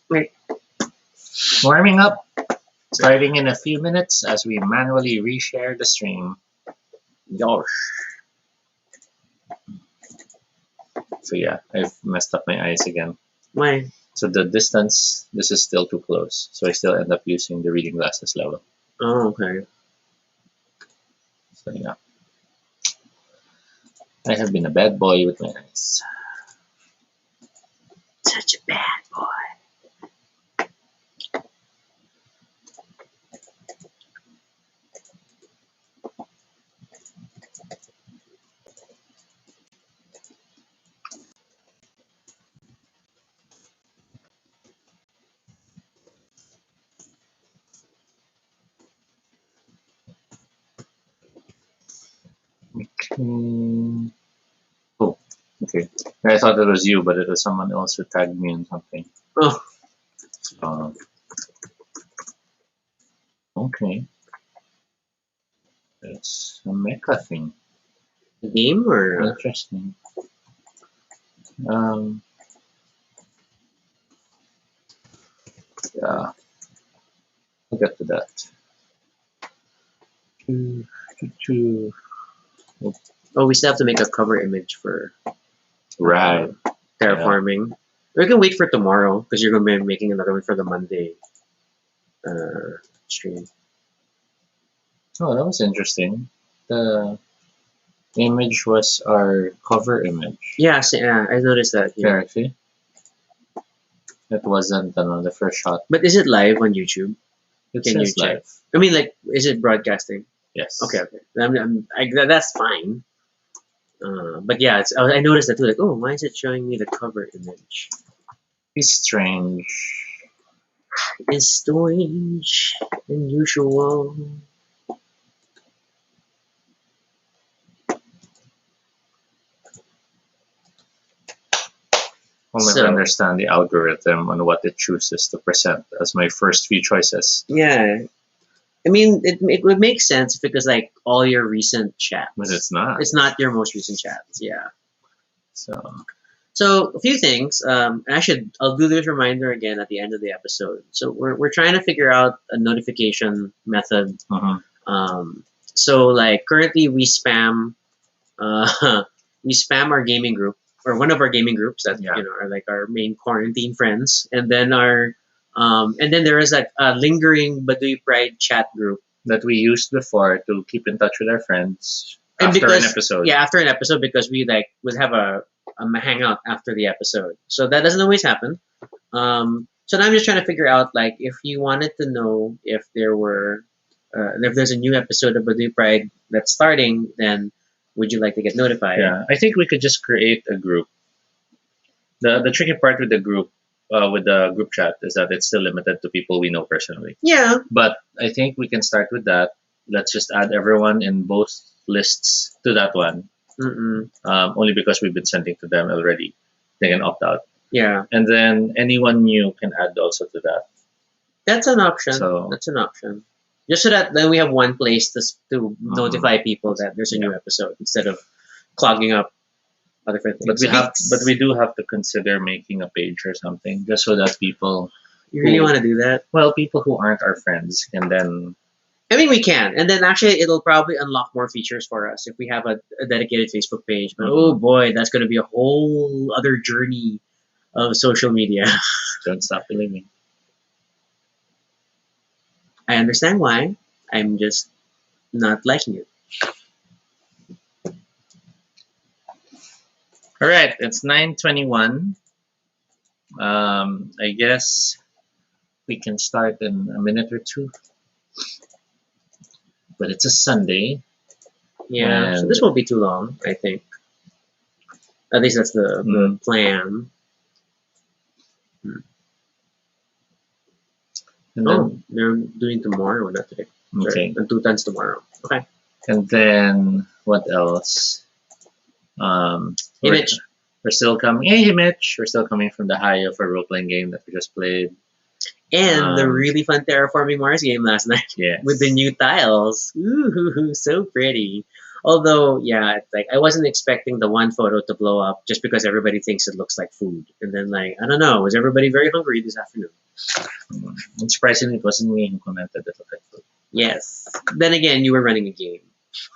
Wait. Warming up. Starting in a few minutes as we manually reshare the stream. Gosh. So yeah, I've messed up my eyes again. Why? So the distance, this is still too close. So I still end up using the reading glasses level. Oh, okay. So yeah. I have been a bad boy with my eyes. Such a bad boy. Oh, okay. I thought it was you, but it was someone else who tagged me in something. Oh. Okay. It's a mecha thing. A game or? Interesting. Yeah. We'll get to that. Oh, we still have to make a cover image for Right. terraforming. We can wait for tomorrow because you're going to be making another one for the Monday stream. Oh, that was interesting. The image was our cover image. Yeah, I noticed that. Yeah. There, see? It wasn't the first shot. But is it live on YouTube? It Can you says check? live. I mean, like, is it broadcasting? Yes. Okay. That's fine. But yeah, I noticed that too. Like, oh, why is it showing me the cover image? It's strange. It's strange, unusual. Only to understand the algorithm and what it chooses to present as my first few choices. Yeah. I mean, it would make sense if it was like all your recent chats. But it's not. It's not your most recent chats, yeah. So a few things. I'll do this reminder again at the end of the episode. So we're trying to figure out a notification method. So like currently we spam our gaming group or one of our gaming groups that are like our main quarantine friends, and then there is like a lingering Baduy Pride chat group that we used before to keep in touch with our friends after an episode. Yeah, after an episode, because we like would have a hangout after the episode. So that doesn't always happen. So now I'm just trying to figure out like if you wanted to know if there's a new episode of Baduy Pride that's starting, then would you like to get notified? Yeah, I think we could just create a group. The tricky part with the group, with the group chat, is that it's still limited to people we know personally. Yeah. But I think we can start with that. Let's just add everyone in both lists to that one. Only because we've been sending to them already. They can opt out. Yeah. And then anyone new can add also to that. That's an option. That's an option. Just so that then we have one place to notify people that there's a new episode instead of clogging up other things. But we do have to consider making a page or something just so that people. You really want to do that? Well, people who aren't our friends can then. I mean, we can, and then actually it'll probably unlock more features for us if we have a dedicated Facebook page. But oh boy, that's going to be a whole other journey of social media. Don't stop believing. I understand why. I'm just not liking it. All right, it's 9:21. I guess we can start in a minute or two. But it's a Sunday. Yeah, so this won't be too long, I think. At least that's the plan. And then, they're doing tomorrow, not today. Okay. And 2 tons tomorrow. Okay. And then what else? Image. We're still coming. Hey, Mitch. We're still coming from the high of a role-playing game that we just played. And the really fun Terraforming Mars game last night. Yes. With the new tiles. Ooh, so pretty. Although, yeah, it's like I wasn't expecting the one photo to blow up just because everybody thinks it looks like food. And then, like, I don't know, was everybody very hungry this afternoon? And surprisingly, it wasn't me who commented that looked like food. Yes. Then again, you were running a game.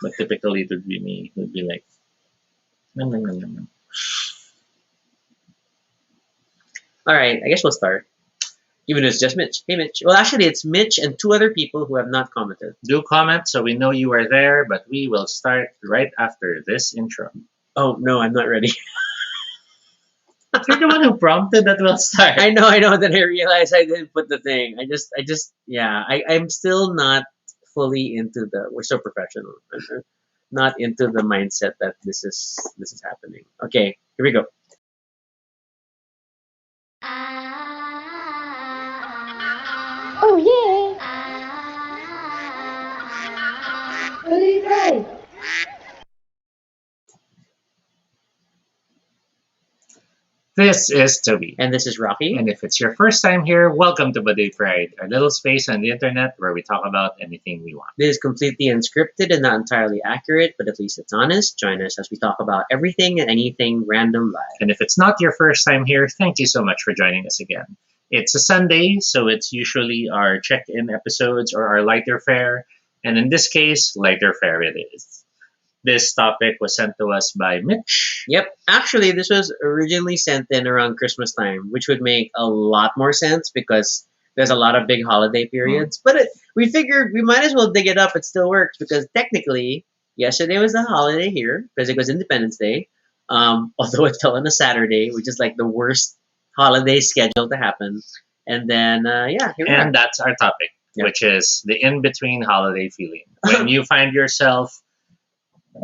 But typically, it would be me who would be like, nom, nom, nom, nom, nom. All right, I guess we'll start. Even though it's just Mitch. Hey, Mitch. Well, actually, it's Mitch and two other people who have not commented. Do comment so we know you are there, but we will start right after this intro. Oh, no, I'm not ready. You're the one who prompted that we'll start. I know. Then I realized I didn't put the thing. I'm still not fully into we're so professional. I'm not into the mindset that this is happening. Okay, here we go. Oh yeah! Really great! This is Toby. And this is Rocky. And if it's your first time here, welcome to Baduy Pride, our little space on the internet where we talk about anything we want. This is completely unscripted and not entirely accurate, but at least it's honest. Join us as we talk about everything and anything random live. And if it's not your first time here, thank you so much for joining us again. It's a Sunday, so it's usually our check-in episodes or our lighter fare. And in this case, lighter fare it is. This topic was sent to us by Mitch. Yep. Actually, this was originally sent in around Christmas time, which would make a lot more sense because there's a lot of big holiday periods. But we figured we might as well dig it up. It still works because technically, yesterday was the holiday here because it was Independence Day. Although it fell on a Saturday, which is like the worst holiday schedule to happen. And then, here we are. And that's our topic, which is the in-between holiday feeling. When you find yourself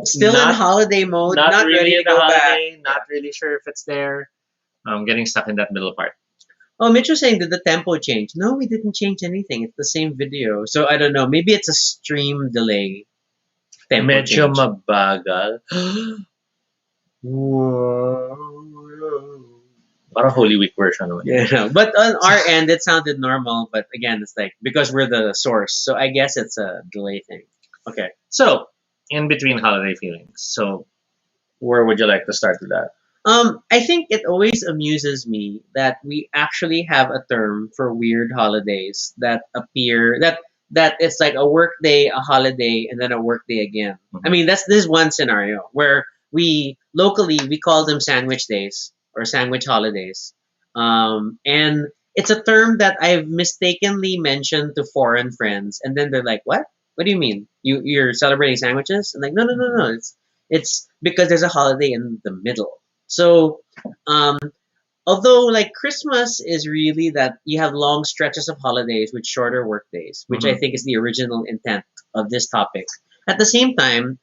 still in holiday mode, not really ready to in the go holiday, back. not really sure if it's there. I'm getting stuck in that middle part. Oh, Mitch was saying that the tempo changed. No, we didn't change anything. It's the same video. So I don't know. Maybe it's a stream delay. Tempo Medyo change. mabagal. Parang Holy Week version naman. Yeah, but on our end, it sounded normal. But again, it's like because we're the source. So I guess it's a delay thing. Okay. So, in between holiday feelings. So, where would you like to start with that? I think it always amuses me that we actually have a term for weird holidays that appear that it's like a work day, a holiday, and then a work day again. I mean, this is one scenario where we locally we call them sandwich days or sandwich holidays, and it's a term that I've mistakenly mentioned to foreign friends, and then they're like, "What? What do you mean? You're celebrating sandwiches?" I'm like, "No, no, no, no. It's because there's a holiday in the middle." So, although like Christmas is really that you have long stretches of holidays with shorter work days, which I think is the original intent of this topic. At the same time,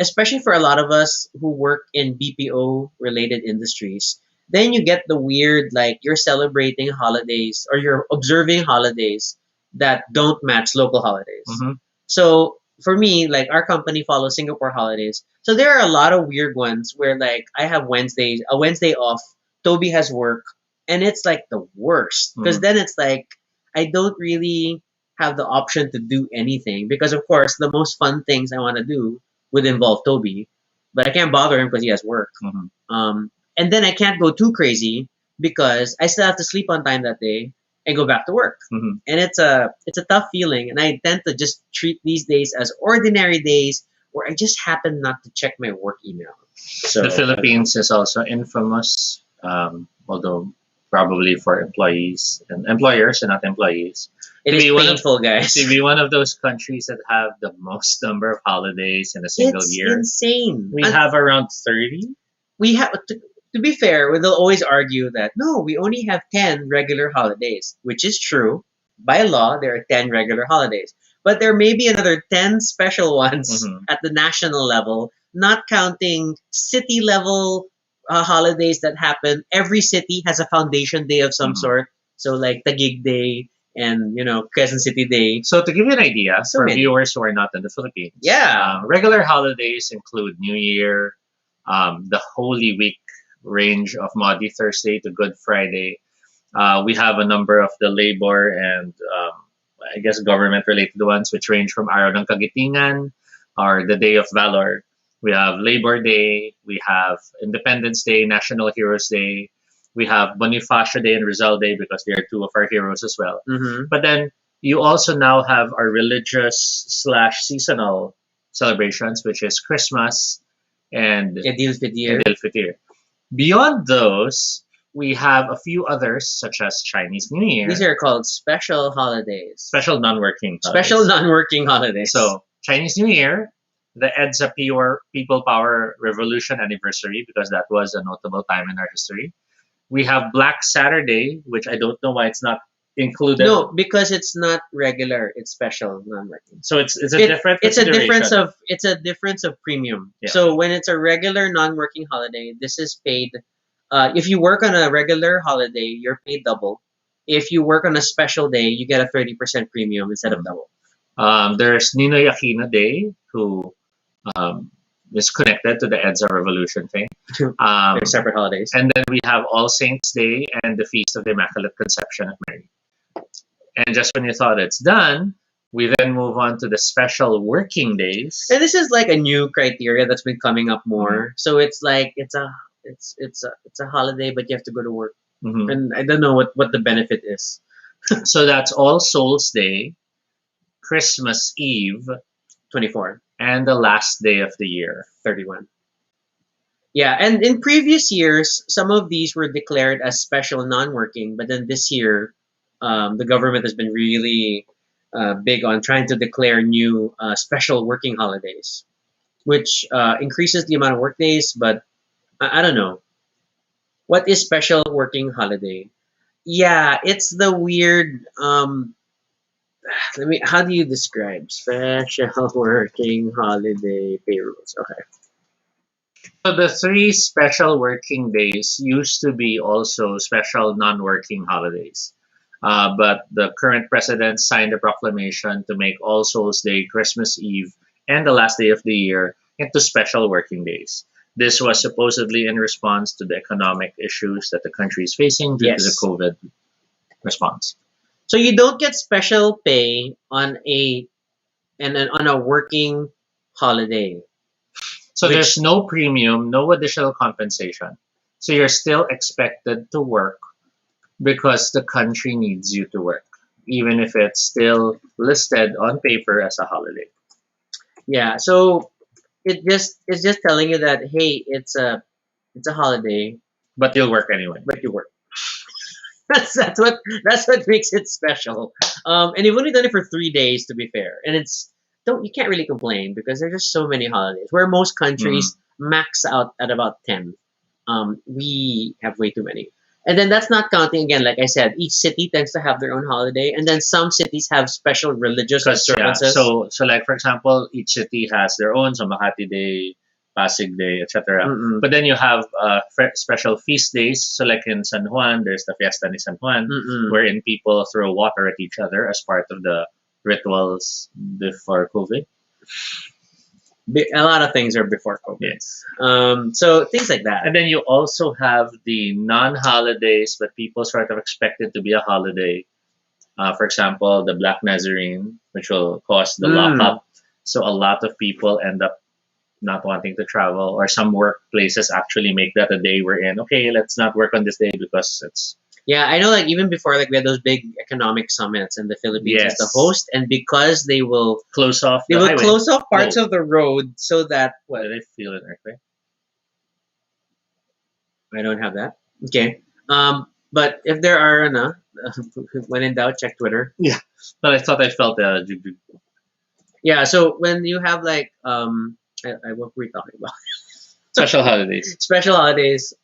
especially for a lot of us who work in BPO related industries, then you get the weird like you're celebrating holidays or you're observing holidays that don't match local holidays. So for me, like our company follows Singapore holidays. So there are a lot of weird ones where like I have a Wednesday off, Toby has work, and it's like the worst. Because then it's like I don't really have the option to do anything because of course the most fun things I want to do would involve Toby, but I can't bother him because he has work. And then I can't go too crazy because I still have to sleep on time that day and go back to work. And it's a tough feeling, and I tend to just treat these days as ordinary days where I just happen not to check my work email. So the Philippines is also infamous, although probably for employees and employers and not employees. It is painful, guys. To be one of those countries that have the most number of holidays in a single year. It's insane. We have around 30. We have to be fair, they'll always argue that no, we only have 10 regular holidays, which is true. By law, there are 10 regular holidays. But there may be another 10 special ones at the national level, not counting city level holidays that happen. Every city has a foundation day of some sort. So like Taguig Day and, Quezon City Day. So to give you an idea, for viewers who are not in the Philippines, regular holidays include New Year, the Holy Week range of Maundy Thursday to Good Friday. We have a number of the labor and I guess government related ones which range from Araw ng Kagitingan are the Day of Valor. We have Labor Day. We have Independence Day, National Heroes Day. We have Bonifacio Day and Rizal Day because they are two of our heroes as well. Mm-hmm. But then you also now have our religious slash seasonal celebrations, which is Christmas and Edil Fidir. Eid al-Fitr. Beyond those, we have a few others, such as Chinese New Year, These are called special holidays. special non-working Special holidays. non-working holidays. So Chinese New Year, the EDSA People Power Revolution anniversary, because that was a notable time in our history. We have Black Saturday, which I don't know why it's not included. no, because it's not regular. It's special non-working. So it's a different It's a difference consideration. of premium. Yeah. So when it's a regular non-working holiday, this is paid. If you work on a regular holiday, you're paid double. If you work on a special day, you get a 30% premium instead of double. There's Ninoy Aquino Day, who is connected to the EDSA Revolution thing. They're separate holidays. And then we have All Saints Day and the Feast of the Immaculate Conception of Mary. And just when you thought it's done, we then move on to the special working days. And this is like a new criteria that's been coming up more. So it's like it's a holiday, but you have to go to work. Mhm. And I don't know what the benefit is. So that's All Souls Day, Christmas Eve, 24, and the last day of the year. 31. Yeah, and in previous years, some of these were declared as special non-working, but then this year, the government has been really big on trying to declare new special working holidays, which increases the amount of work days. But I don't know. What is special working holiday? Yeah, it's the weird. How do you describe special working holiday payrolls? Okay. So the three special working days used to be also special non-working holidays. But the current president signed a proclamation to make All Souls Day, Christmas Eve, and the last day of the year into special working days. This was supposedly in response to the economic issues that the country is facing due to the Yes. COVID response. So you don't get special pay on a working holiday. So Which- there's no premium, no additional compensation. So you're still expected to work because the country needs you to work, even if it's still listed on paper as a holiday. Yeah, so it's just telling you that hey, it's a holiday, But you'll work anyway. but you work. That's what makes it special. And you've only done it for 3 days, to be fair. And you can't really complain because there's just so many holidays. Where most countries max out at about 10, we have way too many. And then that's not counting again. Like I said, each city tends to have their own holiday, and then some cities have special religious Because yeah, observances. so like for example, each city has their own, so Makati Day, Pasig Day, etc. Mm-mm. But then you have special feast days. So like in San Juan, there's the Fiesta ni San Juan, Mm-mm. wherein people throw water at each other as part of the rituals before COVID. A lot of things are before COVID. Yes. So things like that. And then you also have the non-holidays, but people sort of expect it to be a holiday. For example, the Black Nazarene, which will cause the lockup. So a lot of people end up not wanting to travel, or some workplaces actually make that a day we're in. Okay, let's not work on this day because it's Yeah, I know. Like even before, like we had those big economic summits, and the Philippines Yes. as the host, and because they will close off. the highway. close off parts Oh. of the road so that What did I feel an earthquake? I don't have that. Okay. But if there are, when in doubt, check Twitter. But I thought I felt a Yeah. So when you have like what were we talking about? special holidays. Special holidays.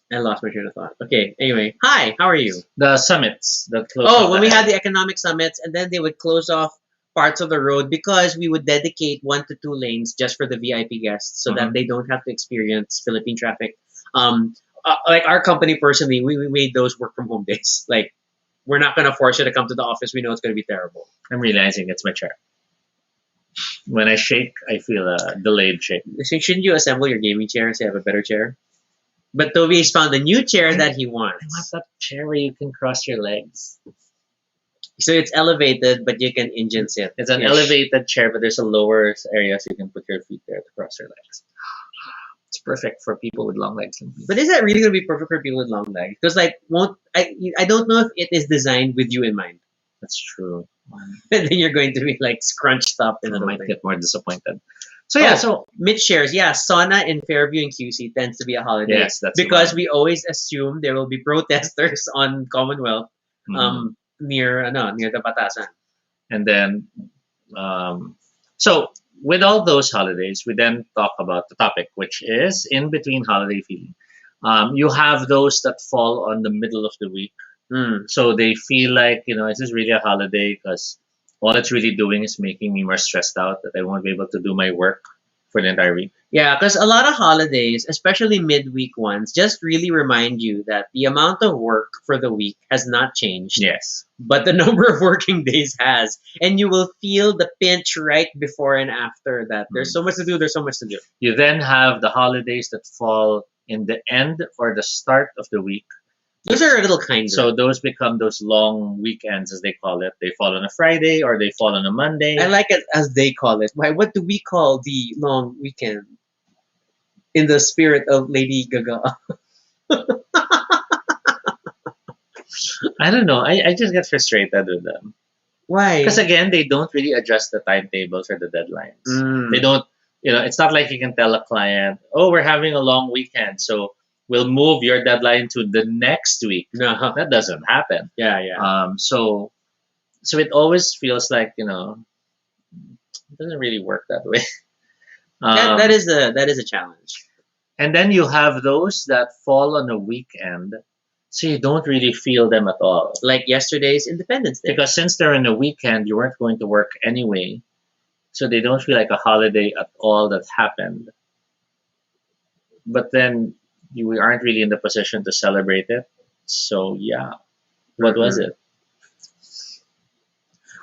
I lost my train of thought. Okay. Anyway, hi. How are you? The summits that close. Oh, off when the we had highway. the economic summits, and then they would close off parts of the road because we would dedicate 1 to 2 lanes just for the VIP guests, so that Mhm. they don't have to experience Philippine traffic. Like our company personally, we made those work from home days. Like we're not gonna force you to come to the office. We know it's gonna be terrible. I'm realizing it's my chair. When I shake, I feel a delayed shake. So shouldn't you assemble your gaming chair so you have a better chair? But Toby's found a new chair that he I want wants. that chair where you can cross your legs. So it's elevated, but you can engine sit. It's an ish. elevated chair, but there's a lower area, so you can put your feet there to cross your legs. It's perfect for people with long legs. But is that really gonna be perfect for people with long legs? Because like, won't I don't know if it is designed with you in mind. That's true. And then you're going to be like scrunched up in I a might thing. get more disappointed. So yeah, Oh, so mid shares, yeah, sauna in Fairview and QC tends to be a holiday. yes, that's the Because one. we always assume there will be protesters on Commonwealth, Mhm. near the Batasan. And then, so with all those holidays, we then talk about the topic, which is in between holiday feeling. You have those that fall on the middle of the week. Mm. So they feel like, is this really a holiday? Because all it's really doing is making me more stressed out that I won't be able to do my work for the entire week. Yeah, because a lot of holidays, especially midweek ones, just really remind you that the amount of work for the week has not changed, Yes. but the number of working days has. And you will feel the pinch right before and after that. There's so much to do, there's so much to do. You then have the holidays that fall in the end or the start of the week. Those are a little kinder. So those become those long weekends, as they call it. They fall on a Friday or they fall on a Monday. I like it as they call it. Why? What do we call the long weekend? In the spirit of Lady Gaga. I don't know. I just get frustrated with them. Why? Because again, they don't really adjust the timetables or the deadlines. Mm. They don't, it's not like you can tell a client, oh, we're having a long weekend, so we'll move your deadline to the next week. No. That doesn't happen. Yeah, yeah. So it always feels like, it doesn't really work that way. That is a challenge. And then you have those that fall on a weekend, so you don't really feel them at all. Like yesterday's Independence Day. Because since they're in a weekend, you weren't going to work anyway, so they don't feel like a holiday at all that happened. But then we aren't really in the position to celebrate it. So yeah, what was it?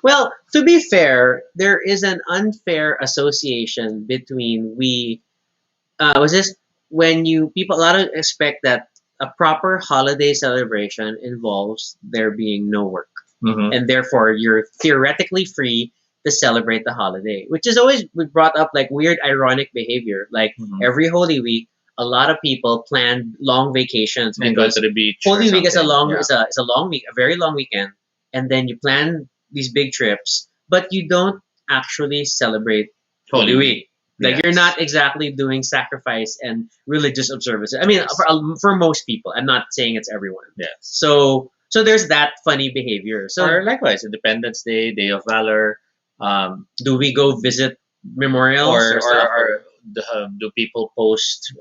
Well, to be fair, there is an unfair association between was this when you people a lot of expect that a proper holiday celebration involves there being no work, Hmm. and therefore you're theoretically free to celebrate the holiday, which is always brought up like weird ironic behavior. Like Mhm. every Holy Week, a lot of people plan long vacations And go because to the beach. or Holy Week is a something. long Yeah. is a long week, a very long weekend, and then you plan these big trips, but you don't actually celebrate Holy Week. Like you're Yes. not exactly doing sacrifice and religious observances. I mean, Yes. for most people, I'm not saying it's everyone. Yes. So there's that funny behavior. So Or likewise, Independence Day, Day of Valor, do we go visit memorials or, or, stuff? do people post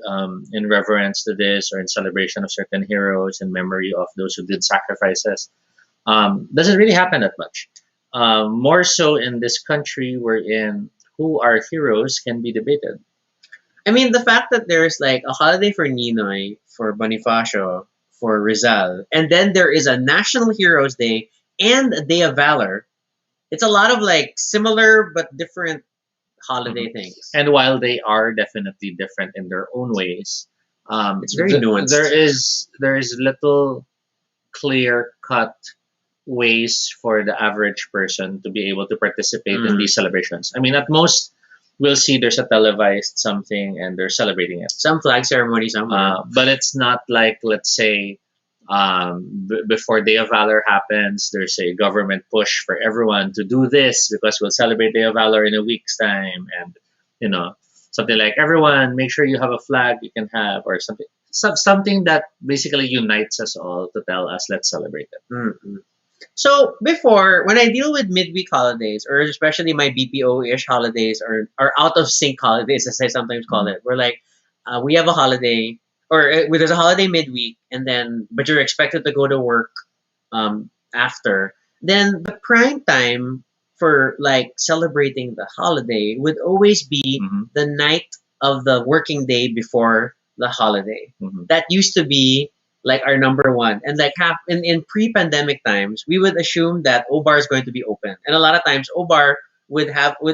in reverence to this or in celebration of certain heroes in memory of those who did sacrifices? Doesn't really happen that much. More so in this country wherein who are heroes can be debated. I mean, the fact that there's like a holiday for Ninoy, for Bonifacio, for Rizal, and then there is a National Heroes Day and a Day of Valor. It's a lot of like similar but different holiday things. And while they are definitely different in their own ways, It's very nuanced. There is little clear cut ways for the average person to be able to participate in Mm. these celebrations. I mean, at most, we'll see there's a televised something and they're celebrating it. Some flag ceremony somewhere. But it's not like, let's say, before Day of Valor happens, there's a government push for everyone to do this because we'll celebrate Day of Valor in a week's time, and something like everyone make sure you have a flag you can have, or something that basically unites us all to tell us let's celebrate it. Mm-mm. So before, when I deal with midweek holidays, or especially my BPO-ish holidays, or out of sync holidays, as I sometimes call it, we're like, we have a holiday, or there's a holiday midweek, and then but you're expected to go to work after. Then the prime time for like celebrating the holiday would always be Mhm. the night of the working day before the holiday. Mhm. That used to be like our number one. And like in pre-pandemic times, we would assume that OBAR is going to be open. And a lot of times OBAR would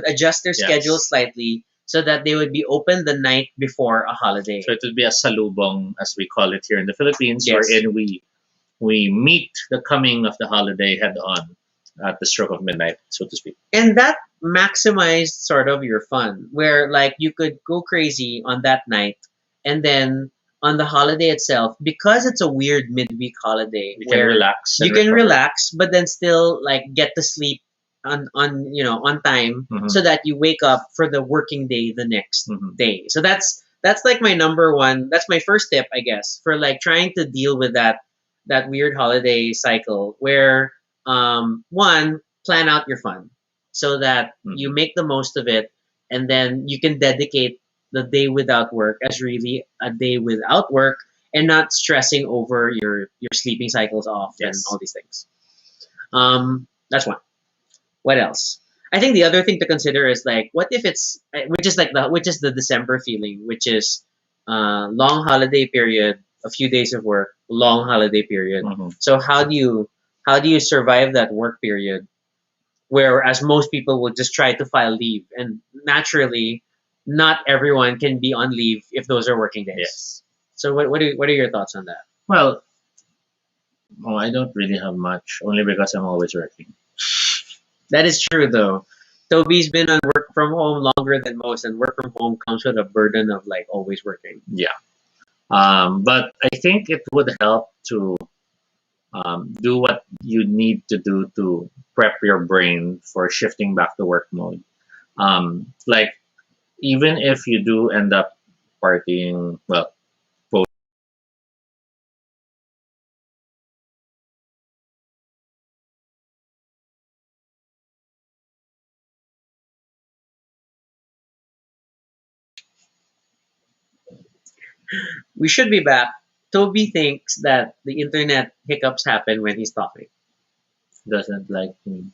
adjust their Yes. schedule slightly so that they would be open the night before a holiday. So it would be a salubong, as we call it here in the Philippines, Yes. wherein we meet the coming of the holiday head on. at the stroke of midnight, so to speak. And that maximized sort of your fun, where like you could go crazy on that night, and then on the holiday itself, because it's a weird midweek holiday You can where relax you and can recover. relax, but then still like get to sleep on on time, Mhm. so that you wake up for the working day the next Mhm. day. So that's like my number one. That's my first tip, I guess, for like trying to deal with that weird holiday cycle where one, plan out your fun so that you Mhm. make the most of it, and then you can dedicate the day without work as really a day without work, and not stressing over your sleeping cycles off and Yes. all these things. That's one. What else? I think the other thing to consider is like, what if it's which is the December feeling, which is long holiday period, a few days of work, long holiday period. Mhm. So how do you survive that work period? Whereas most people will just try to file leave, and naturally, not everyone can be on leave if those are working days. Yes. So what are your thoughts on that? Well, I don't really have much, only because I'm always working. That is true though. Toby's been on work from home longer than most, and work from home comes with a burden of like always working. Yeah. But I think it would help to do what you need to do to prep your brain for shifting back to work mode. Like, even if you do end up partying, well, We should be back. Toby thinks that the internet hiccups happen when he's talking. doesn't like me.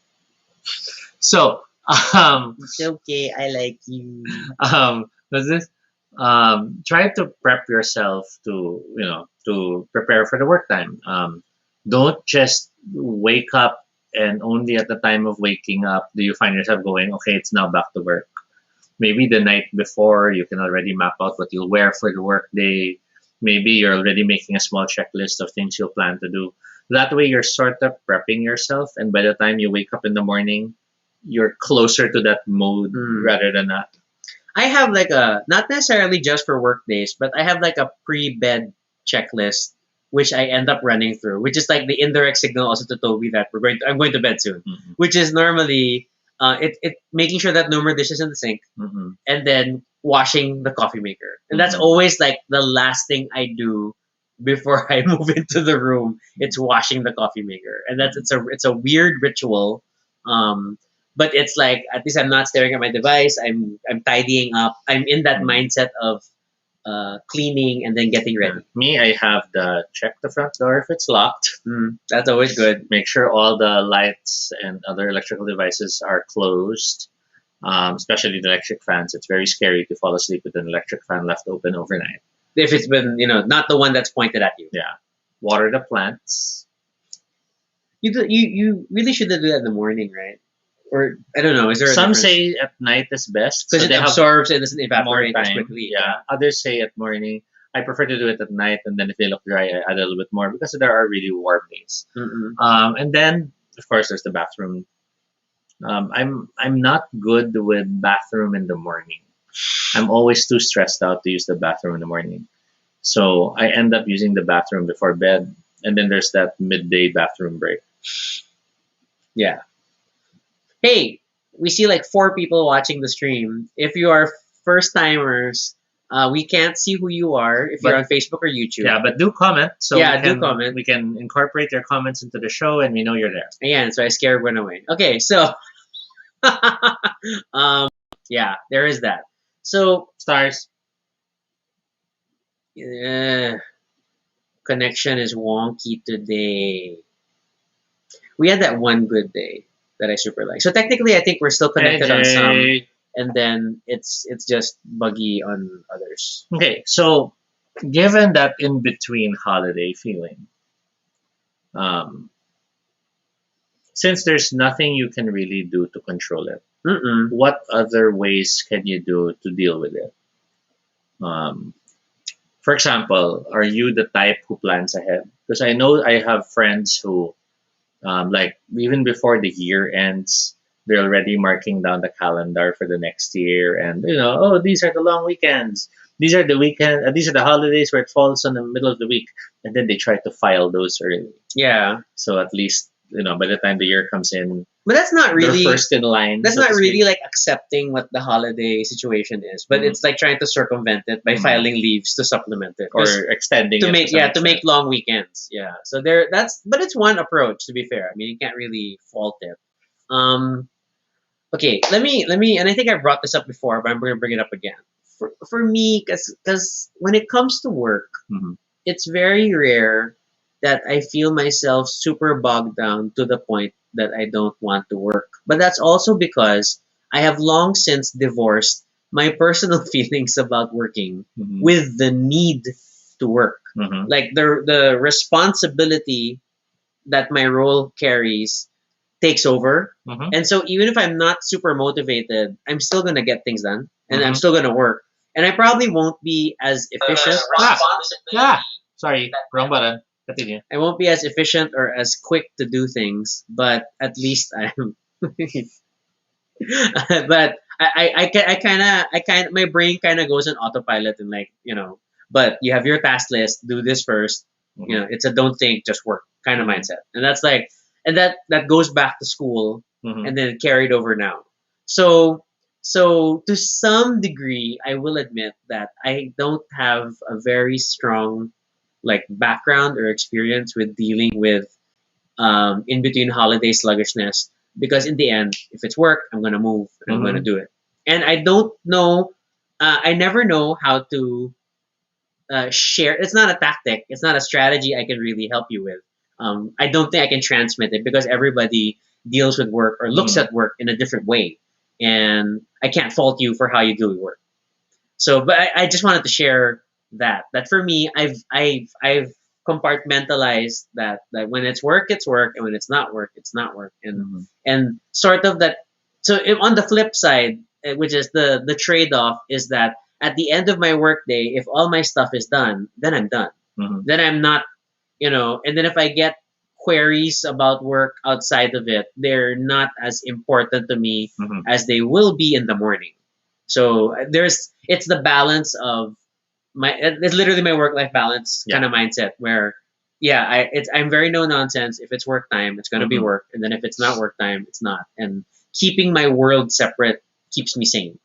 So, um, It's okay. I like you. was this? Try to prep yourself to to prepare for the work time. Don't just wake up and only at the time of waking up do you find yourself going, okay, it's now back to work. Maybe the night before you can already map out what you'll wear for the work day. Maybe you're already making a small checklist of things you'll plan to do. That way you're sort of prepping yourself, and by the time you wake up in the morning, you're closer to that mode Mm. rather than not. I have like a, not necessarily just for work days, but I have like a pre-bed checklist which I end up running through, which is like the indirect signal also to Toby that I'm going to bed soon, Mhm. which is normally it making sure that no more dishes in the sink, Mhm. and then washing the coffee maker. And that's Mhm. always like the last thing I do before I move into the room. It's washing the coffee maker. And that's it's a weird ritual. Um but it's like at least I'm not staring at my device. I'm tidying up. I'm in that Mhm. mindset of cleaning and then getting Yeah. ready. Me, I have the check the front door if it's locked. That's always good. Make sure all the lights and other electrical devices are closed, especially the electric fans. It's very scary to fall asleep with an electric fan left open overnight. If it's been, not the one that's pointed at you. Yeah. Water the plants. You really should do that in the morning, right? Or I don't know. Is there a Some difference? say at night is best. Because So it they have absorbs and doesn't more evaporate as time. quickly. Yeah. Others say at morning. I prefer to do it at night, and then if they look dry, I add a little bit more because there are really warm days. Mm-mm. And then, of course, there's the bathroom. I'm not good with bathroom in the morning. I'm always too stressed out to use the bathroom in the morning. So I end up using the bathroom before bed, and then there's that midday bathroom break. Yeah. Hey, we see like four people watching the stream. If you are first timers, we can't see who you are if you're But on Facebook or YouTube. yeah, but do comment so Yeah, we do can comment. we can incorporate your comments into the show, and we know you're there. Again, so I scared one away. Okay, so um, yeah, there is that. So Stars. uh, connection is wonky today. We had that one good day that I super like. So technically, I think we're still connected on some, AJ. and then it's just buggy on others. Okay, so given that in between holiday feeling, um, since there's nothing you can really do to control it, Mm-mm. what other ways can you do to deal with it? Um, for example, are you the type who plans ahead? Because I know I have friends who Like even before the year ends, they're already marking down the calendar for the next year, and oh, these are the long weekends. These are the weekend. These are the holidays where it falls on the middle of the week, and then they try to file those early. Yeah, So at least by the time the year comes in, but that's not they're really first in line. that's So not to really speak. like accepting what the holiday situation is, but Mhm. it's like trying to circumvent it by Mhm. filing leaves to supplement it Or extending to it make some yeah to extent. make long weekends. Yeah, so there that's but it's one approach, to be fair. I mean, you can't really fault it. Um, okay, let me, and I think I brought this up before, but I'm going to bring it up again. For me, because when it comes to work, Mhm. it's very rare that I feel myself super bogged down to the point that I don't want to work. But that's also because I have long since divorced my personal feelings about working Mhm. with the need to work. Mhm. Like the responsibility that my role carries takes over. Mhm. And so even if I'm not super motivated, I'm still gonna get things done and I'm Mhm. still gonna work. And I probably won't be as efficient. Yeah. Sorry, wrong button. Continue. I won't be as efficient or as quick to do things, but at least I'm. But I kind of my brain kind of goes on autopilot and like But you have your task list. Do this first. Mhm. It's a don't think, just work kind of Mhm. mindset, and that's like, and that goes back to school, Mhm. and then carried over now. So so to some degree, I will admit that I don't have a very strong like background or experience with dealing with in between holiday sluggishness, because in the end, if it's work, I'm gonna move and I'm gonna Mhm. do it. And I don't know, I never know how to share. It's not a tactic. It's not a strategy I can really help you with. I don't think I can transmit it because everybody deals with work or looks Mhm. at work in a different way, and I can't fault you for how you do your work. So, but I just wanted to share that for me, I've compartmentalized that when it's work, it's work, and when it's not work, it's not work, Mhm. and sort of that. So on the flip side, which is the trade off, is that at the end of my workday, if all my stuff is done, then I'm done. Mhm. Then I'm not, and then if I get queries about work outside of it, they're not as important to me Mhm. as they will be in the morning. So it's the balance of it's literally my work life balance Yeah. kind of mindset where, yeah, I'm very no nonsense. If it's work time, it's gonna be Mhm. work, and then if it's not work time, it's not. And keeping my world separate keeps me sane.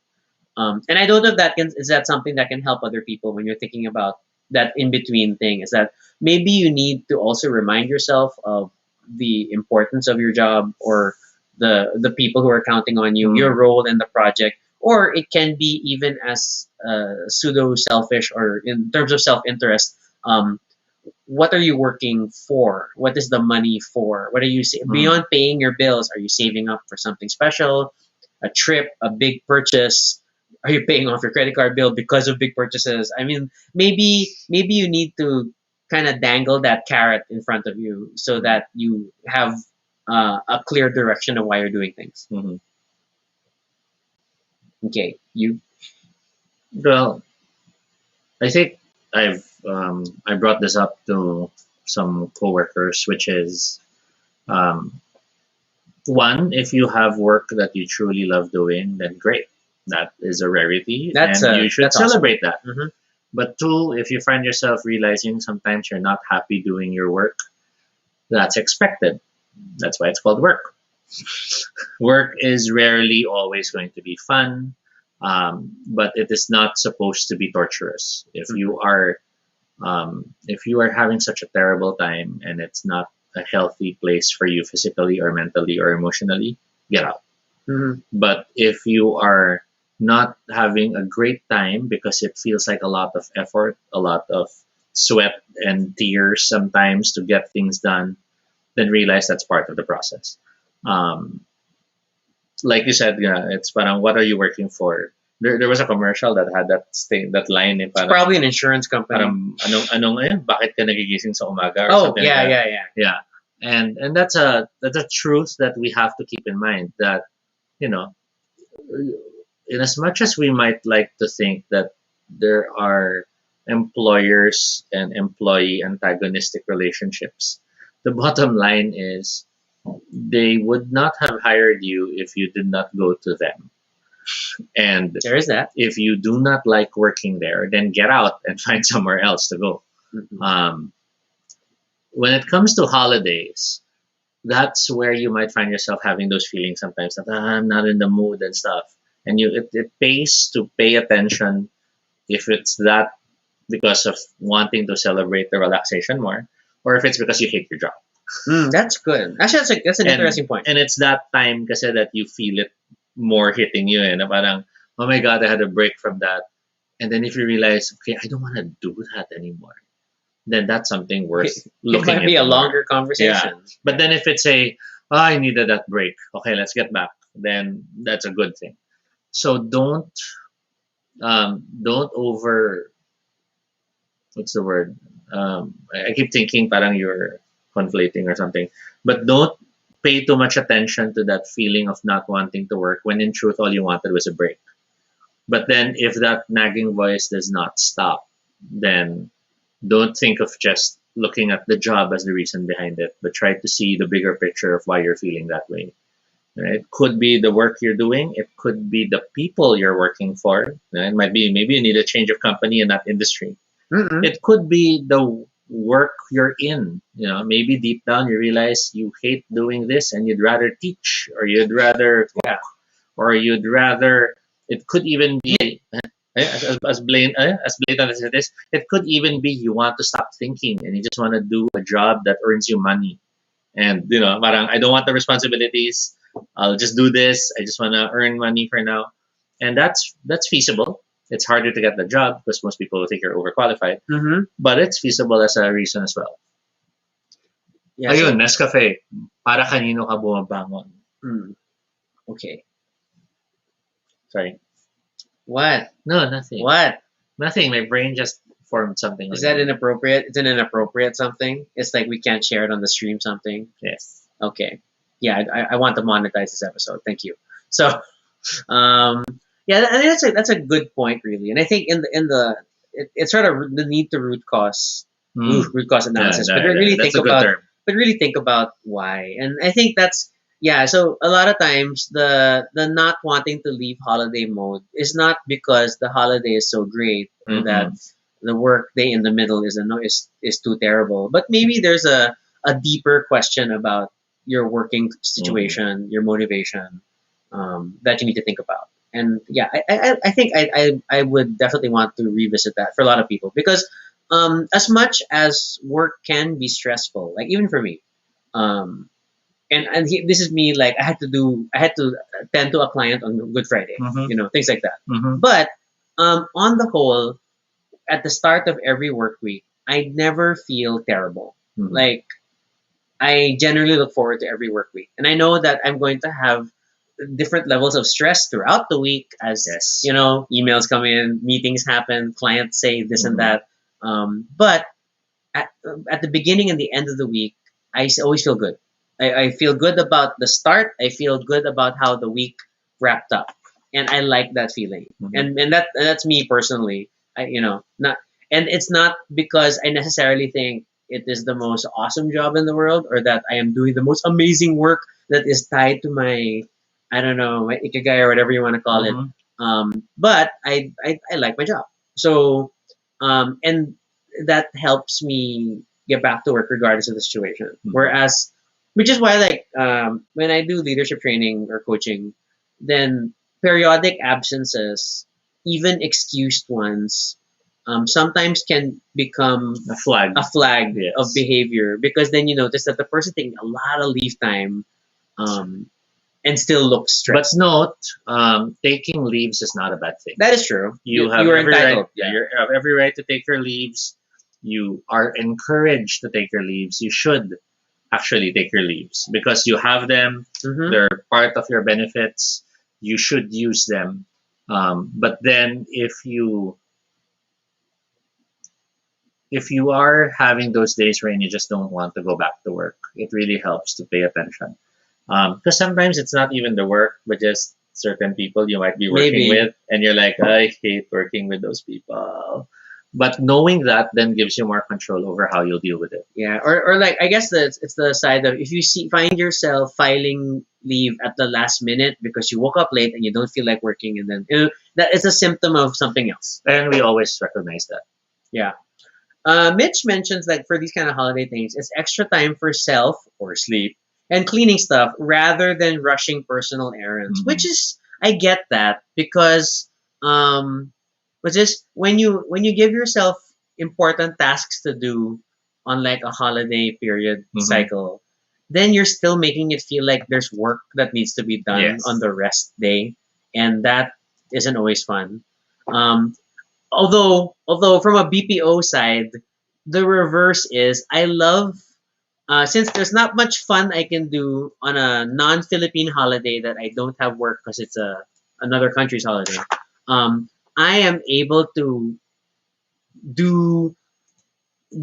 And I don't know if is that something that can help other people when you're thinking about that in between thing. Is that maybe you need to also remind yourself of the importance of your job, or the people who are counting on you, your Mhm. role in the project, or it can be even as pseudo selfish or in terms of self interest. What are you working for? What is the money for? What are you Mhm. beyond paying your bills? Are you saving up for something special? A trip, a big purchase? Are you paying off your credit card bill because of big purchases? I mean, maybe you need to kind of dangle that carrot in front of you so that you have a clear direction of why you're doing things. Mhm. Okay, you. Well, I think I brought this up to some coworkers, which is um, one, if you have work that you truly love doing, then great. That is a rarity, That's and you should that's awesome. celebrate that. Hmm. But two, if you find yourself realizing sometimes you're not happy doing your work, that's expected. That's why it's called work. Work is rarely always going to be fun, but it is not supposed to be torturous. If you are having such a terrible time and it's not a healthy place for you physically or mentally or emotionally, get out. Hmm. But if you are not having a great time because it feels like a lot of effort, a lot of sweat and tears sometimes to get things done, then realize that's part of the process. Um, like you said, yeah, it's parang what are you working for? There was a commercial that had that line eh, It's parang probably an insurance company. anong bakit ka nagigising sa umaga or Oh something like yeah, that. yeah, yeah. Yeah. And that's a truth that we have to keep in mind that you know in as much as we might like to think that there are employers and employee antagonistic relationships, the bottom line is they would not have hired you if you did not go to them. And There is that. if you do not like working there, then get out and find somewhere else to go. Mhm. When it comes to holidays, that's where you might find yourself having those feelings sometimes that I'm not in the mood and stuff. And it pays to pay attention if it's that because of wanting to celebrate the relaxation more, or if it's because you hate your job. That's good. Actually, that's an interesting point. And it's that time kasi that you feel it more hitting you na parang, oh my God, I had a break from that. And then if you realize, okay, I don't want to do that anymore, then that's something worth It looking might be a into more. longer conversation. But then if it's I needed that break, okay, let's get back, then that's a good thing. So don't over, what's the word? I keep thinking parang you're conflating or something, but don't pay too much attention to that feeling of not wanting to work when in truth all you wanted was a break. But then if that nagging voice does not stop, then don't think of just looking at the job as the reason behind it, but try to see the bigger picture of why you're feeling that way. Right? It could be the work you're doing. It could be the people you're working for. It might be maybe you need a change of company in that industry. Mm-mm. It could be the work you're in. Maybe deep down you realize you hate doing this and you'd rather teach, or you'd rather cook, or you'd rather. It could even be as blatant as it is. It could even be you want to stop thinking and you just want to do a job that earns you money. And parang I don't want the responsibilities. I'll just do this. I just want to earn money for now, and that's feasible. It's harder to get the job because most people think you're overqualified, Mm-hmm. but it's feasible as a reason as well. Yeah. Ayun, Nescafe. Para kanino ka bumabangon? Okay. Sorry. What? No, nothing. What? Nothing. My brain just formed something. Is that inappropriate? It's an inappropriate something. It's like we can't share it on the stream. Something. Yes. Okay. Yeah, I want to monetize this episode. Thank you. So, yeah, I mean, that's a good point, really. And I think it's sort of the need to root cause analysis, but really that's think a good about term. but really think about why. And I think that's yeah. So a lot of times the not wanting to leave holiday mode is not because the holiday is so great or that the work day in the middle is too terrible, but maybe there's a deeper question about your working situation, your motivation, that you need to think about. And yeah, I think I would definitely want to revisit that for a lot of people because as much as work can be stressful, like even for me, um, this is me, like I had to attend to a client on Good Friday, things like that. But on the whole, at the start of every work week, I never feel terrible. Like I generally look forward to every work week, and I know that I'm going to have different levels of stress throughout the week as emails come in, meetings happen, clients say this and that. But at the beginning and the end of the week, always feel good. I feel good about the start. I feel good about how the week wrapped up, and I like that feeling. And that's me personally. Not, and it's not because I necessarily think it is the most awesome job in the world or that I am doing the most amazing work that is tied to my, I don't know, my ikigai or whatever you want to call it. But I like my job. So, and that helps me get back to work regardless of the situation. Whereas, which is why, like, when I do leadership training or coaching, then periodic absences, even excused ones, sometimes can become A flag. Yes. of behavior because then you notice that the person taking a lot of leave time, and still looks stressed. But note, taking leaves is not a bad thing. That is true. You have are every entitled. right. You have every right to take your leaves. You are encouraged to take your leaves. You should actually take your leaves because you have them. They're part of your benefits. You should use them. But then if you are having those days where you just don't want to go back to work, it really helps to pay attention. Because sometimes it's not even the work, but just certain people you might be working with, and you're like, I hate working with those people. But knowing that then gives you more control over how you'll deal with it. Yeah, or like I guess it's the side of if you find yourself filing leave at the last minute because you woke up late and you don't feel like working, and then that is a symptom of something else. And we always recognize that. Yeah. Mitch mentions that for these kind of holiday things, it's extra time for self or sleep and cleaning stuff rather than rushing personal errands, which is I get that because but just when you give yourself important tasks to do on like a holiday period cycle, then you're still making it feel like there's work that needs to be done Yes. on the rest day, and that isn't always fun. Um, although from a BPO side, the reverse is I love since there's not much fun I can do on a non-Philippine holiday that I don't have work because it's a another country's holiday. I am able to do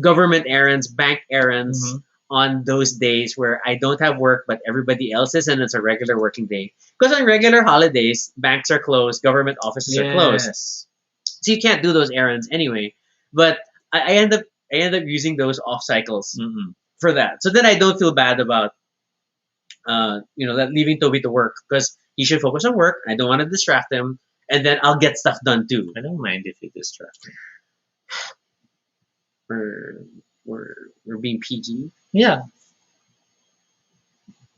government errands, bank errands on those days where I don't have work but everybody else is, and it's a regular working day. Because on regular holidays, banks are closed, government offices are closed, Yes. so you can't do those errands anyway. But I end up using those off cycles for that. So then I don't feel bad about that leaving Toby to work because he should focus on work. I don't want to distract him, and then I'll get stuff done too. I don't mind if you distract me. We're we're being PG. Yeah.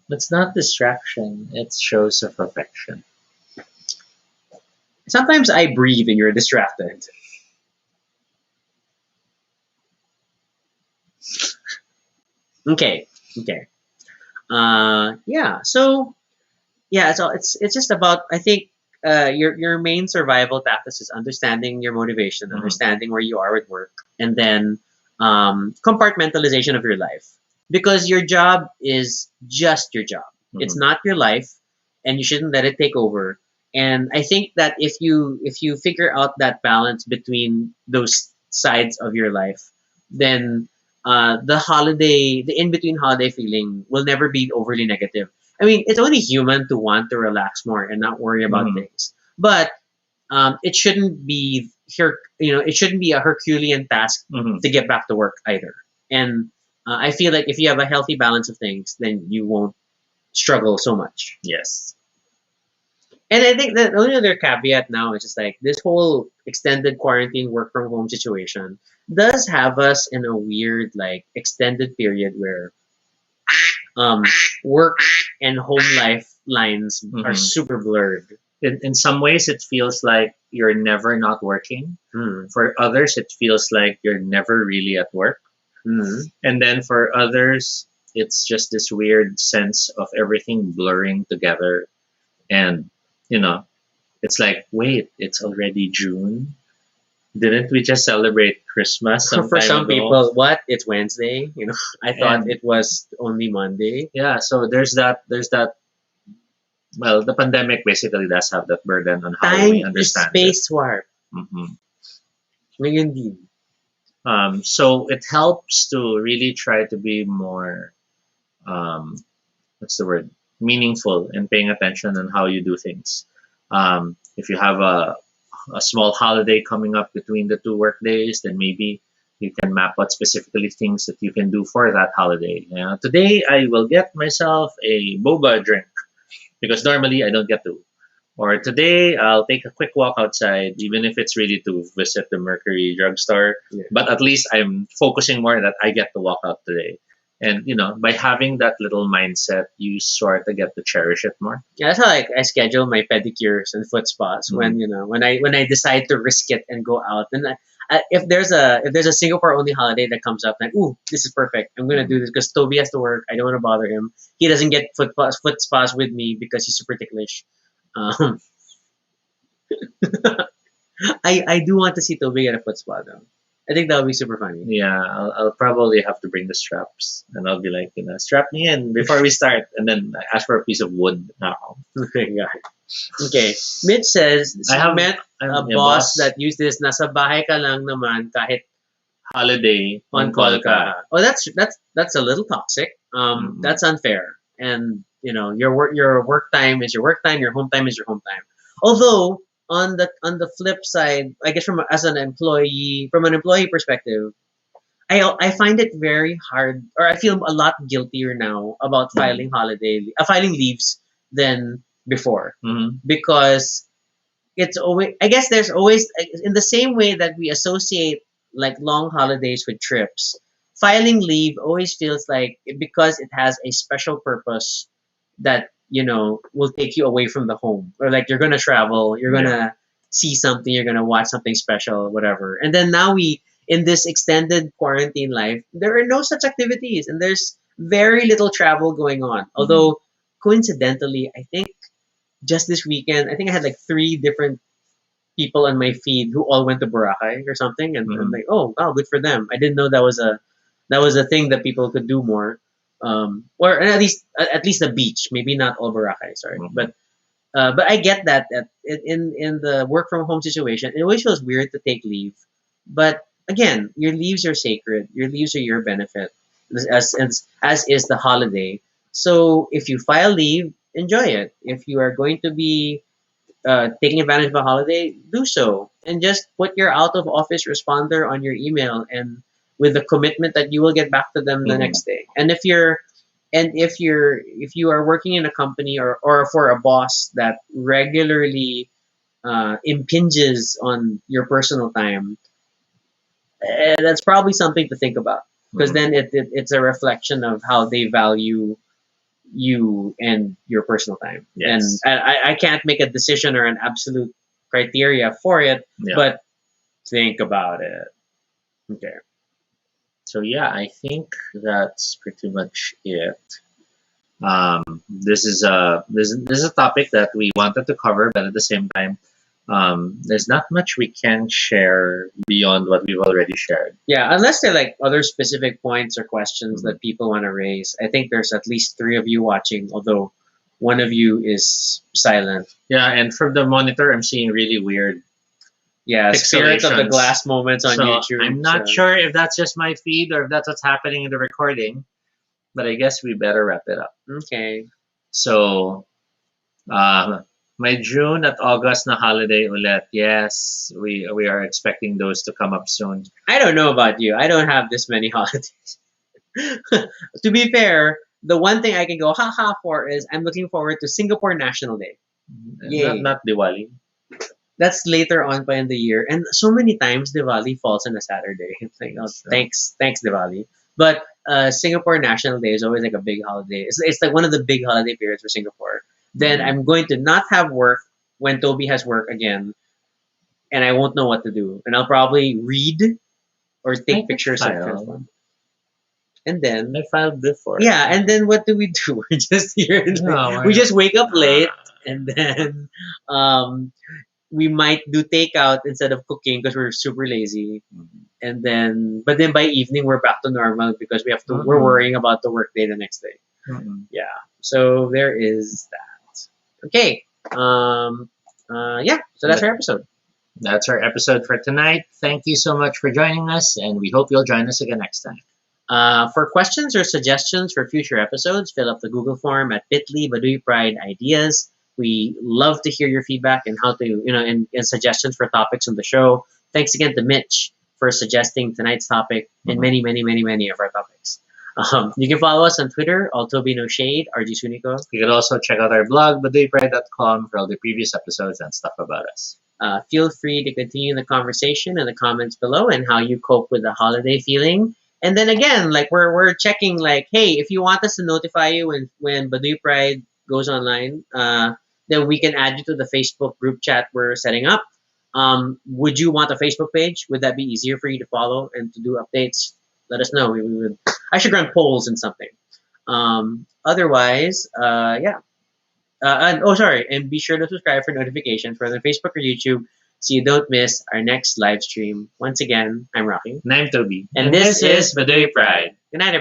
It's not distraction, it's shows of affection. Sometimes I breathe and you're distracted. Okay, okay. Yeah. So yeah, so it's just about I think your main survival tactics is understanding your motivation, understanding where you are with work, and then compartmentalization of your life because your job is just your job. It's not your life, and you shouldn't let it take over. And I think that if you figure out that balance between those sides of your life, then the in between holiday feeling will never be overly negative. I mean, it's only human to want to relax more and not worry about things. But it shouldn't be here. It shouldn't be a Herculean task to get back to work either. And I feel like if you have a healthy balance of things, then you won't struggle so much. Yes. And I think the only other caveat now is just like this whole extended quarantine work from home situation does have us in a weird like extended period where um, work and home life lines are super blurred. In some ways, it feels like you're never not working. For others, it feels like you're never really at work. And then for others, it's just this weird sense of everything blurring together. And, it's like, wait, it's already June. Didn't we just celebrate Christmas some For time some ago? people, what? It's Wednesday. I thought And- it was only Monday. Yeah, so there's that. Well, the pandemic basically does have that burden on how we Time is understand space warp. it. Ngayon din. So it helps to really try to be more, what's the word, meaningful and paying attention on how you do things. If you have a small holiday coming up between the two work days, then maybe you can map out specifically things that you can do for that holiday. Today I will get myself a boba drink because normally I don't get to. Or today I'll take a quick walk outside, even if it's really to visit the Mercury drugstore. Yeah. But at least I'm focusing more that I get to walk out today. And by having that little mindset, you sort of get to cherish it more. Yeah, that's how I schedule my pedicures and foot spas when I decide to risk it and go out. And if there's a Singapore only holiday that comes up, like ooh, this is perfect. I'm gonna do this because Toby has to work. I don't want to bother him. He doesn't get foot spas with me because he's super ticklish. Um, I do want to see Toby get a foot spa though. I think that would be super funny. Yeah, I'll probably have to bring the straps, and I'll be like, strap me in before we start, and then I ask for a piece of wood now. Okay. Mitch says, I have- met I a have a boss boss. that used this, nasa bahay ka lang naman kahit Holiday on call ka. Oh, that's a little toxic. Mhm. That's unfair. And your work time is your work time, your home time is your home time. Although on the flip side, I guess from an employee perspective, I find it very hard, or I feel a lot guiltier now about Mhm. filing leaves than before, Mhm. because it's always, I guess there's always, in the same way that we associate like long holidays with trips, filing leave always feels like, because it has a special purpose that will take you away from the home, or like you're gonna travel, you're Yeah. gonna see something, you're gonna watch something special, whatever. And then now, we in this extended quarantine life, there are no such activities, and there's very little travel going on. Mhm. Although coincidentally, I think just this weekend, I think I had like three different people on my feed who all went to Boracay or something, and I'm Mhm. like, oh wow, good for them. I didn't know that was a thing that people could do more, or at least the beach, maybe not all Boracay, sorry, Mhm. but I get that in the work from home situation, it always feels weird to take leave, but again, your leaves are sacred. Your leaves are your benefit, as is the holiday. So if you file leave, enjoy it. If you are going to be taking advantage of a holiday, do so, and just put your out of office responder on your email, and with the commitment that you will get back to them the Mhm. next day. If you are working in a company, or for a boss that regularly impinges on your personal time, that's probably something to think about, because Mhm. then it's a reflection of how they value you and your personal time. And Yes. I can't make a decision or an absolute criteria for it, Yeah. but think about it. Okay. So yeah, I think that's pretty much it. This is a topic that we wanted to cover, but at the same time, there's not much we can share beyond what we've already shared. Yeah, unless there are like other specific points or questions Mhm. that people want to raise. I think there's at least three of you watching, although one of you is silent. Yeah, and from the monitor, I'm seeing really weird Yeah, Spirit of the pixelations. Glass moments on So I'm YouTube. not So sure if that's just my feed or if that's what's happening in the recording, but I guess we better wrap it up. okay. So, may June at August na holiday ulit. Yes, we are expecting those to come up soon. I don't know about you. I don't have this many holidays. To be fair, the one thing I can go haha for is I'm looking forward to Singapore National Day. Not Yay. not Diwali. That's later on pa in the year. And so many times Diwali falls on a Saturday. It's like, oh, Sure. thanks Diwali. But Singapore National Day is always like a big holiday. It's like one of the big holiday periods for Singapore. Then Mhm. I'm going to not have work when Toby has work again, and I won't know what to do. And I'll probably read or I take could pictures of file. Christmas. And then I filed before. yeah, and then what do we do? We're just here. No, We we're just wake up late, and then um, we might do takeout instead of cooking because we're super lazy. And but then by evening we're back to normal because we're Mm-mm. worrying about the work day the next day. Mm-mm. Yeah. So there is that. Okay. Yeah. So that's Th- our episode. That's our episode for tonight. Thank you so much for joining us, and we hope you'll join us again next time. For questions or suggestions for future episodes, fill up the Google form at bit.ly Baduy Pride Ideas. We love to hear your feedback and how to, and suggestions for topics on the show. Thanks again to Mitch for suggesting tonight's topic and Mhm. many, many, many, many of our topics. You can follow us on Twitter, Altobi No Shade, RG Sunico. You can also check out our blog, baduypride.com, for all the previous episodes and stuff about us. Feel free to continue the conversation in the comments below and how you cope with the holiday feeling. And then again, like we're checking, like, hey, if you want us to notify you when Baduy Pride goes online, then we can add you to the Facebook group chat we're setting up. Would you want a Facebook page? Would that be easier for you to follow and to do updates? Let us know. We would. I should run polls and something. Otherwise, yeah. And be sure to subscribe for notifications whether on Facebook or YouTube so you don't miss our next live stream. Once again, I'm Rocky. And I'm Toby. And this is Baduy Pride. Good night, everyone.